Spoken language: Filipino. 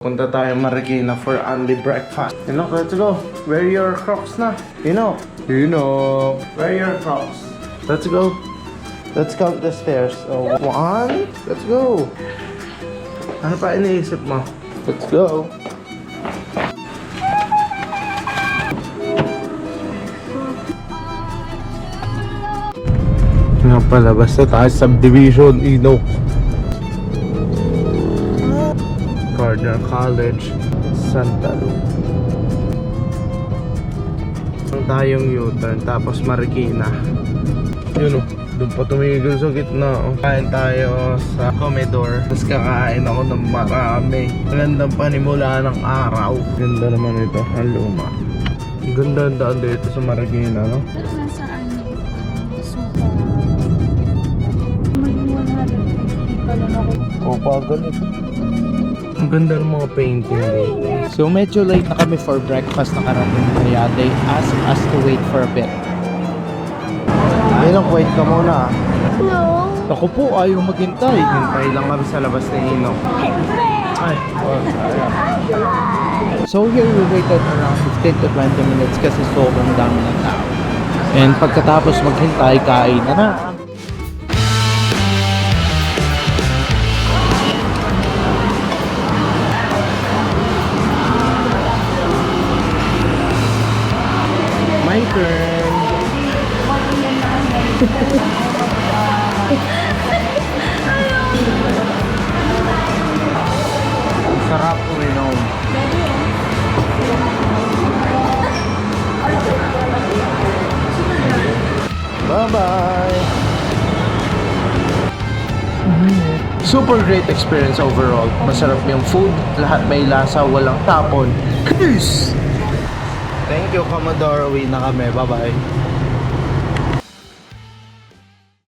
Punta tayo Marikina for only breakfast. Let's go. Wear your Crocs na. Wear your Crocs. Let's go. Let's count the stairs. So, 1. Let's go. Ano pa iniisip mo? Let's go. Nga pala, basta tayo subdivision, Gardner College, Santa Lu. Ang tayong U-turn, tapos Marikina. Doon pa tumigil sa gitna. Kain tayo sa Comedor. Tapos kakain ako ng marami. Magandang panimula ng araw. Ganda naman ito, ang luma. Ang ganda ang daan dito sa Marikina, no? Nasaan? Suko. Maging 150 pa lang ako. Pagal ito. Ang ganda ng mga painting dito. So medyo late na kami for breakfast, nakarating kaya they asked us to wait for a bit. Wait ka muna. No. Ako po, ayaw maghintay. Hintay lang kami sa labas ni Inok. Ay, So here we waited around 15 to 20 minutes kasi sobrang dami ng tao. And pagkatapos maghintay, kain na na. my turn. Sarap uminom. Bye-bye. Super great experience overall. Masarap yung food, lahat may lasa, walang tapon. Peace! Thank you, Commodore. Uwi na kami. Bye-bye.